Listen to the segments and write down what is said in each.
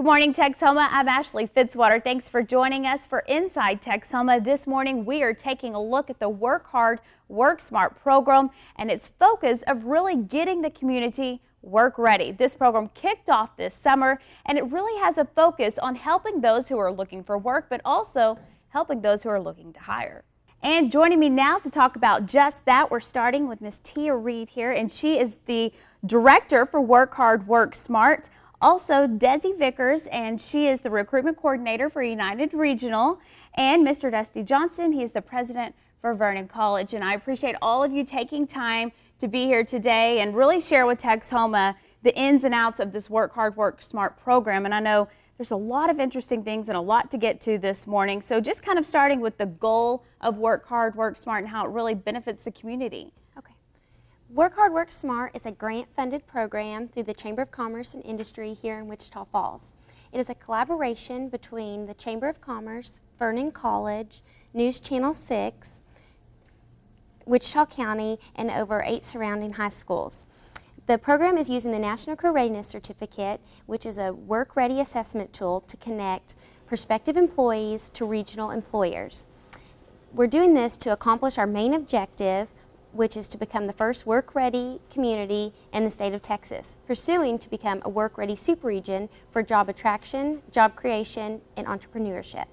Good morning, Texoma. I'm Ashley Fitzwater. Thanks for joining us for Inside Texoma. This morning, we are taking a look at the Work Hard, Work Smart program and its focus of really getting the community work ready. This program kicked off this summer, and it really has a focus on helping those who are looking for work, but also helping those who are looking to hire. And joining me now to talk about just that, we're starting with Miss Tia Reed here, and she is the Director for Work Hard, Work Smart. Also, Desi Vickers, and she is the Recruitment Coordinator for United Regional, and Mr. Dusty Johnson, he is the President for Vernon College. And I appreciate all of you taking time to be here today and really share with Texoma the ins and outs of this Work Hard, Work Smart program. And I know there's a lot of interesting things and a lot to get to this morning. So just kind of starting with the goal of Work Hard, Work Smart and how it really benefits the community. Work Hard, Work Smart is a grant-funded program through the Chamber of Commerce and Industry here in Wichita Falls. It is a collaboration between the Chamber of Commerce, Vernon College, News Channel 6, Wichita County, and over 8 surrounding high schools. The program is using the National Career Readiness Certificate, which is a work-ready assessment tool to connect prospective employees to regional employers. We're doing this to accomplish our main objective, which is to become the first work-ready community in the state of Texas, pursuing to become a work-ready super region for job attraction, job creation, and entrepreneurship.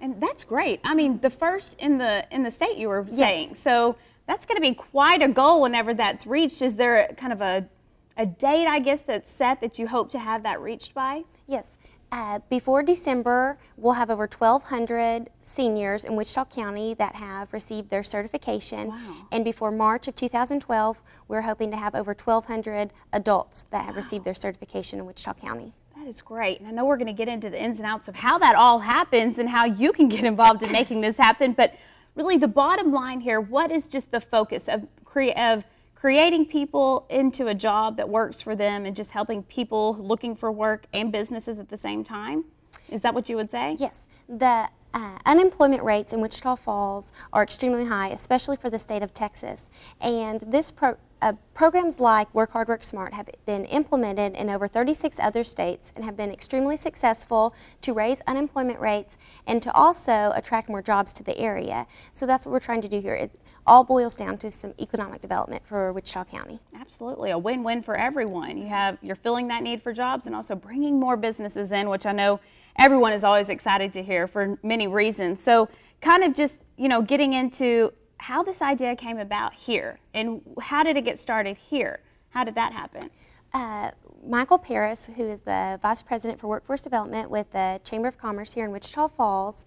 And that's great. I mean, the first in the state, you were saying. Yes. So that's going to be quite a goal whenever that's reached. Is there kind of a date, I guess, that's set that you hope to have that reached by? Yes. Before December, we'll have over 1,200 seniors in Wichita County that have received their certification. Wow. And before March of 2012, we're hoping to have over 1,200 adults that have received their certification in Wichita County. That is great. And I know we're going to get into the ins and outs of how that all happens and how you can get involved in making this happen. But really, the bottom line here, what is just the focus of creating people into a job that works for them and just helping people looking for work and businesses at the same time? Is that what you would say? Yes. The unemployment rates in Wichita Falls are extremely high, especially for the state of Texas. And this programs like Work Hard, Work Smart have been implemented in over 36 other states and have been extremely successful to raise unemployment rates and to also attract more jobs to the area. So that's what we're trying to do here. It all boils down to some economic development for Wichita County. Absolutely, a win-win for everyone. You're filling that need for jobs and also bringing more businesses in, which I know everyone is always excited to hear for many reasons. So kind of just, getting into how this idea came about here and how did it get started here? How did that happen? Michael Paris, who is the Vice President for Workforce Development with the Chamber of Commerce here in Wichita Falls,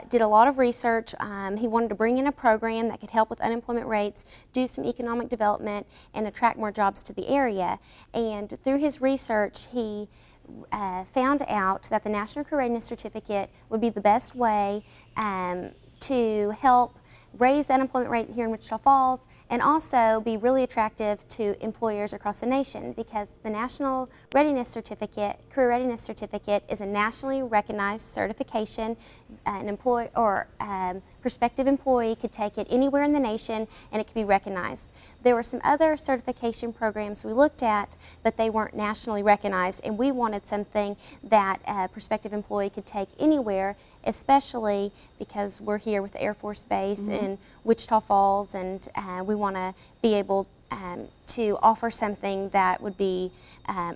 did a lot of research. He wanted to bring in a program that could help with unemployment rates, do some economic development, and attract more jobs to the area. And through his research, he found out that the National Career Readiness Certificate would be the best way to help raise the unemployment rate here in Wichita Falls and also be really attractive to employers across the nation, because the National Readiness Certificate, Career Readiness Certificate, is a nationally recognized certification. An prospective employee could take it anywhere in the nation and it could be recognized. There were some other certification programs we looked at, but they weren't nationally recognized, and we wanted something that a prospective employee could take anywhere, especially because we're here with the Air Force Base in Wichita Falls, and we want to be able to offer something that would be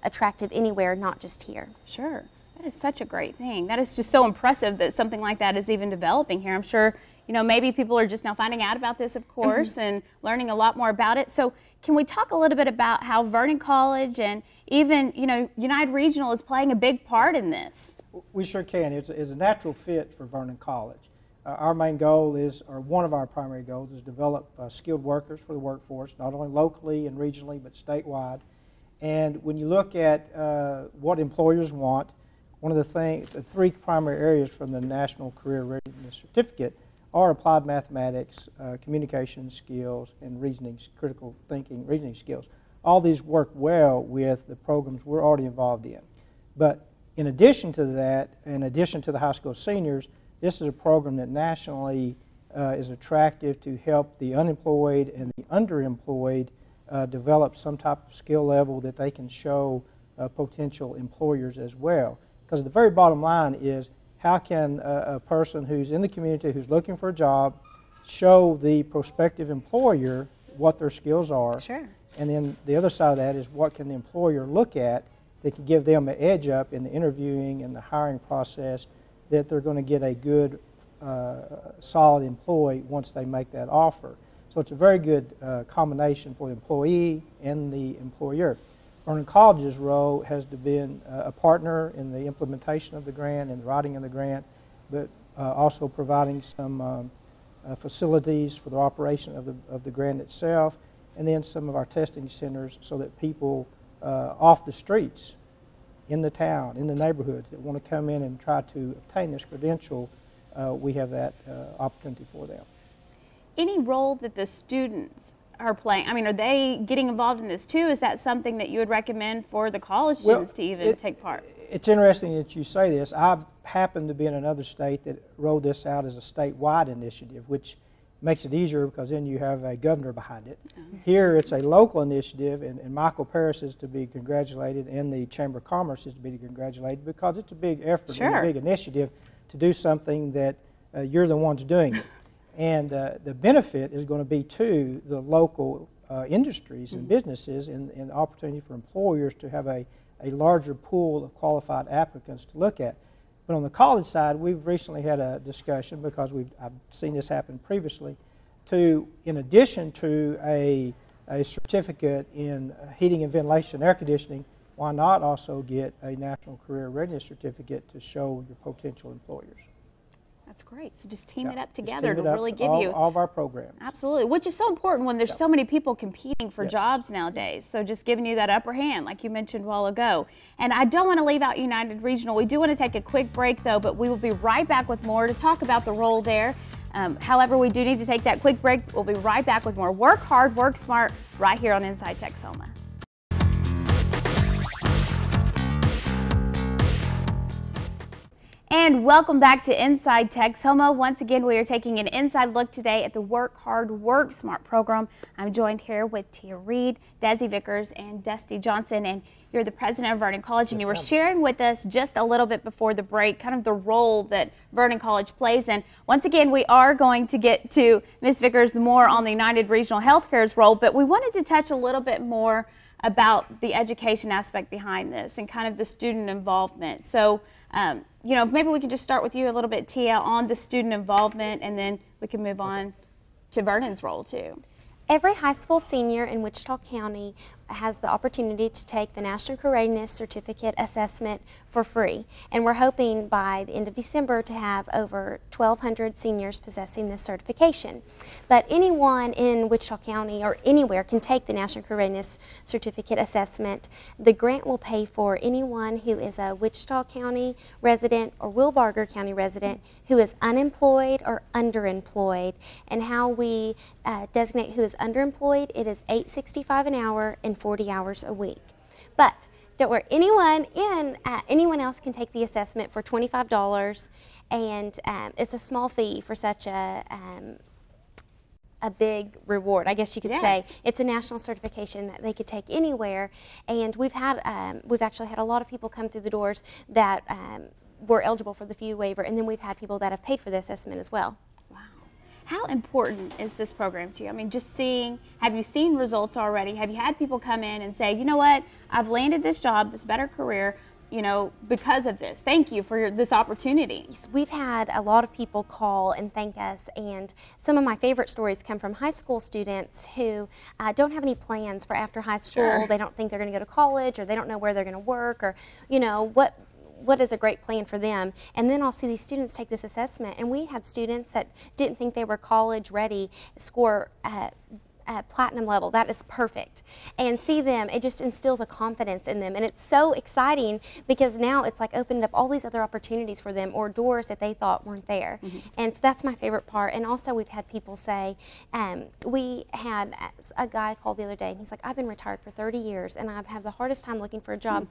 attractive anywhere, not just here. Sure. That is such a great thing. That is just so impressive that something like that is even developing here. I'm sure, maybe people are just now finding out about this, of course, and learning a lot more about it. So can we talk a little bit about how Vernon College and even, United Regional is playing a big part in this? We sure can. It's a natural fit for Vernon College. Our main goal is, or one of our primary goals, is to develop skilled workers for the workforce, not only locally and regionally, but statewide. And when you look at what employers want, one of the three primary areas from the National Career Readiness Certificate are applied mathematics, communication skills, and critical thinking, reasoning skills. All these work well with the programs we're already involved in. But in addition to that, in addition to the high school seniors, this is a program that nationally is attractive to help the unemployed and the underemployed develop some type of skill level that they can show potential employers as well. Because the very bottom line is, how can a person who's in the community, who's looking for a job, show the prospective employer what their skills are? Sure. And then the other side of that is, what can the employer look at that can give them an edge up in the interviewing and the hiring process, that they're going to get a good, solid employee once they make that offer. So it's a very good combination for the employee and the employer. Vernon College's role has been a partner in the implementation of the grant and the writing of the grant, but also providing some facilities for the operation of the grant itself, and then some of our testing centers, so that people off the streets, in the town, in the neighborhoods, that want to come in and try to obtain this credential, we have that opportunity for them. Any role that the students are playing, I mean, are they getting involved in this too? Is that something that you would recommend for the college students to even take part? It's interesting that you say this. I've happened to be in another state that rolled this out as a statewide initiative, which makes it easier because then you have a governor behind it. Here it's a local initiative, and Michael Paris is to be congratulated, and the Chamber of Commerce is to be congratulated, because it's a big effort, Sure. and a big initiative to do something that you're the ones doing it. And the benefit is going to be to the local industries and businesses, and opportunity for employers to have a larger pool of qualified applicants to look at. But on the college side, we've recently had a discussion, because I've seen this happen previously, in addition to a certificate in heating and ventilation, air conditioning, why not also get a National Career Readiness Certificate to show your potential employers? That's great. So just team it up Just together team to it up, really give all you of our programs. Absolutely, which is so important when there's so many people competing for Yes. jobs nowadays. So just giving you that upper hand, like you mentioned a while ago. And I don't want to leave out United Regional. We do want to take a quick break though, but we will be right back with more to talk about the role there. However, we do need to take that quick break. We'll be right back with more Work Hard, Work Smart right here on Inside Texoma. And welcome back to Inside Texoma. Once again, we are taking an inside look today at the Work Hard, Work Smart program. I'm joined here with Tia Reed, Desi Vickers, and Dusty Johnson, and you're the president of Vernon College, and you were sharing with us just a little bit before the break kind of the role that Vernon College plays. And once again, we are going to get to Ms. Vickers more on the United Regional Healthcare's role, but we wanted to touch a little bit more about the education aspect behind this and kind of the student involvement. So, you know, maybe we can just start with you a little bit, Tia, on the student involvement, and then we can move on to Vernon's role too. Every high school senior in Wichita County has the opportunity to take the National Career Readiness Certificate assessment for free. And we're hoping by the end of December to have over 1,200 seniors possessing this certification. But anyone in Wichita County or anywhere can take the National Career Readiness Certificate assessment. The grant will pay for anyone who is a Wichita County resident or Wilbarger County resident who is unemployed or underemployed. And how we designate who is underemployed, it is $8.65 an hour and 40 hours a week. But don't worry, anyone else can take the assessment for $25, and it's a small fee for such a big reward, I guess you could say. It's a national certification that they could take anywhere, and we've actually had a lot of people come through the doors that were eligible for the fee waiver, and then we've had people that have paid for the assessment as well. How important is this program to you? I mean, just seeing, have you seen results already? Have you had people come in and say, you know what, I've landed this job, this better career, you know, because of this. Thank you for this opportunity. We've had a lot of people call and thank us, and some of my favorite stories come from high school students who don't have any plans for after high school. Sure. They don't think they're going to go to college, or they don't know where they're going to work, or, you know, what is a great plan for them. And then I'll see these students take this assessment, and we had students that didn't think they were college ready score platinum level. That is perfect. And see them, it just instills a confidence in them, and it's so exciting because now it's like opened up all these other opportunities for them, or doors that they thought weren't there. And so that's my favorite part. And also we've had people say, we had a guy called the other day, and he's like, I've been retired for 30 years and I've had the hardest time looking for a job.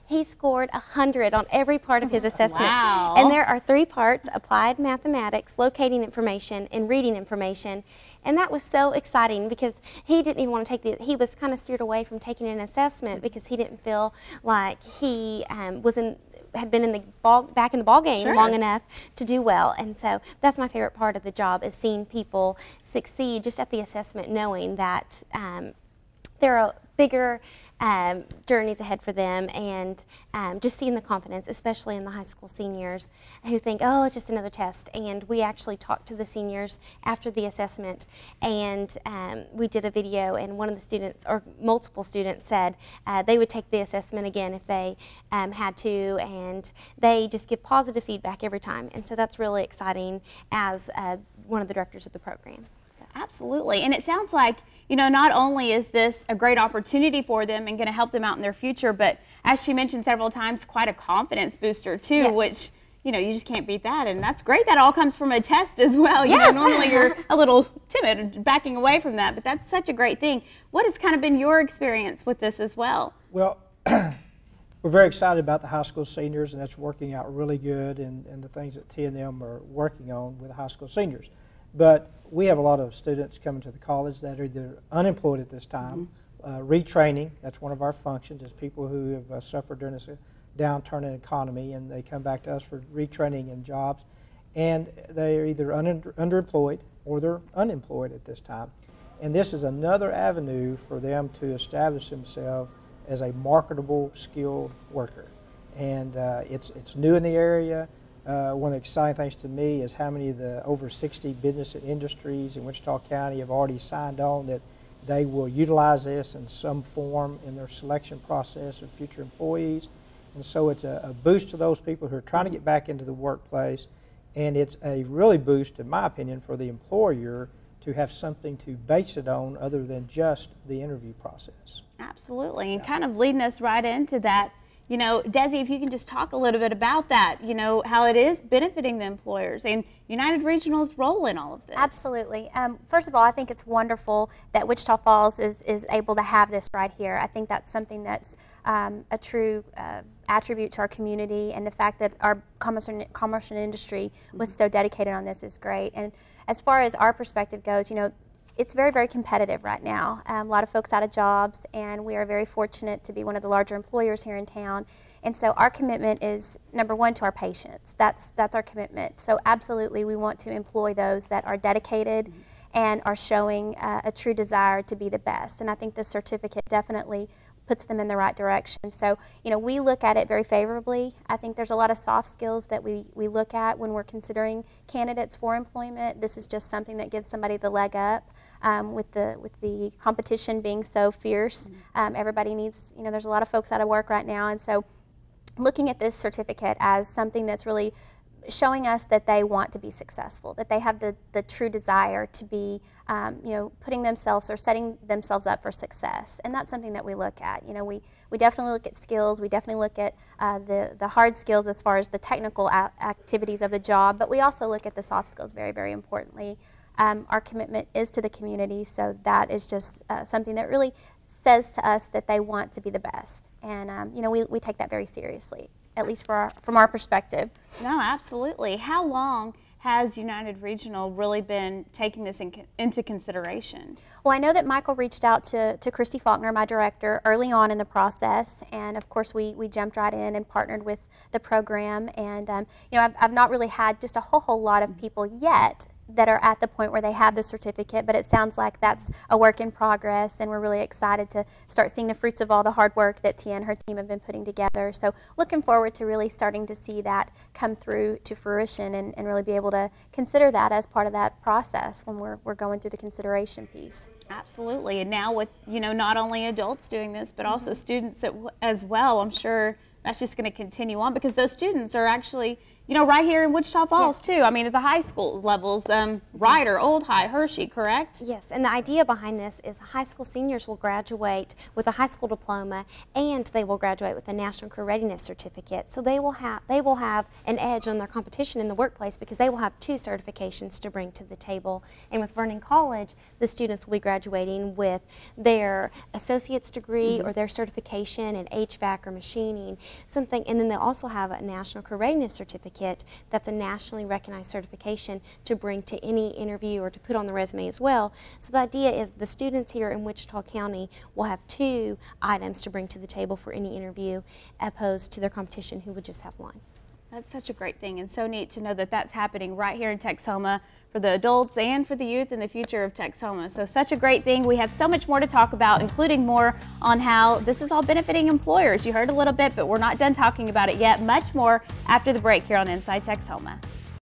He scored 100 on every part of his assessment. Wow. And there are 3 parts: applied mathematics, locating information, and reading information. And that was so exciting because he didn't even want to take he was kind of steered away from taking an assessment because he didn't feel like he had been in the back in the ball game long enough to do well. And so that's my favorite part of the job, is seeing people succeed just at the assessment, knowing that there are bigger journeys ahead for them, and just seeing the confidence, especially in the high school seniors who think, oh, it's just another test. And we actually talked to the seniors after the assessment, and we did a video, and one of the students, or multiple students, said they would take the assessment again if they had to, and they just give positive feedback every time. And so that's really exciting as one of the directors of the program. Absolutely. And it sounds like, you know, not only is this a great opportunity for them and going to help them out in their future, but as she mentioned several times, quite a confidence booster too, which, you know, you just can't beat that. And that's great. That all comes from a test as well. You know, normally you're a little timid backing away from that, but that's such a great thing. What has kind of been your experience with this as well? Well, we're very excited about the high school seniors, and that's working out really good, and the things that T&M are working on with the high school seniors. But we have a lot of students coming to the college that are either unemployed at this time, retraining, that's one of our functions, is people who have suffered during this downturn in economy, and they come back to us for retraining in jobs, and they are either underemployed or they're unemployed at this time. And this is another avenue for them to establish themselves as a marketable, skilled worker. And it's new in the area. One of the exciting things to me is how many of the over 60 business and industries in Wichita County have already signed on that they will utilize this in some form in their selection process of future employees. And so it's a boost to those people who are trying to get back into the workplace, and it's a really boost, in my opinion, for the employer to have something to base it on other than just the interview process. Absolutely, and kind of leading us right into that, you know, Desi, if you can just talk a little bit about that, you know, how it is benefiting the employers and United Regional's role in all of this. Absolutely. First of all, I think it's wonderful that Wichita Falls is able to have this right here. I think that's something that's a true attribute to our community, and the fact that our commerce and industry was so dedicated on this is great. And as far as our perspective goes, you know, it's very, very competitive right now. A lot of folks out of jobs, and we are very fortunate to be one of the larger employers here in town. And so our commitment is, number one, to our patients. That's our commitment. So absolutely, we want to employ those that are dedicated and are showing a true desire to be the best. And I think this certificate definitely puts them in the right direction. So, you know, we look at it very favorably. I think there's a lot of soft skills that we look at when we're considering candidates for employment. This is just something that gives somebody the leg up. With the competition being so fierce, everybody needs, you know, there's a lot of folks out of work right now, and so looking at this certificate as something that's really showing us that they want to be successful, that they have the true desire to be, you know, putting themselves or setting themselves up for success, and that's something that we look at. You know, we definitely look at skills, we definitely look at the hard skills as far as the technical activities of the job, but we also look at the soft skills very, very importantly. Our commitment is to the community, so that is just something that really says to us that they want to be the best. And, you know, we take that very seriously, at least from our perspective. No, absolutely. How long has United Regional really been taking this into consideration? Well, I know that Michael reached out to Christy Faulkner, my director, early on in the process, and of course we jumped right in and partnered with the program. And you know, I've not really had just a whole lot of people yet that are at the point where they have the certificate, but it sounds like that's a work in progress, and we're really excited to start seeing the fruits of all the hard work that Tia and her team have been putting together. So looking forward to really starting to see that come through to fruition, and really be able to consider that as part of that process when we're going through the consideration piece. Absolutely, and now with, you know, not only adults doing this, but also students as well, I'm sure that's just going to continue on, because those students are actually, you know, right here in Wichita Falls too. I mean, at the high school levels, Ryder, Old High, Hershey, correct? Yes, and the idea behind this is high school seniors will graduate with a high school diploma, and they will graduate with a National Career Readiness Certificate. So they will have an edge on their competition in the workplace, because they will have 2 certifications to bring to the table. And with Vernon College, the students will be graduating with their associate's degree or their certification in HVAC or machining. something. And then they'll also have a National Career Readiness Certificate that's a nationally recognized certification to bring to any interview or to put on the resume as well. So the idea is the students here in Wichita County will have 2 items to bring to the table for any interview, opposed to their competition who would just have 1. That's such a great thing, and so neat to know that that's happening right here in Texoma for the adults and for the youth and the future of Texoma. So such a great thing. We have so much more to talk about, including more on how this is all benefiting employers. You heard a little bit, but we're not done talking about it yet. Much more after the break here on Inside Texoma.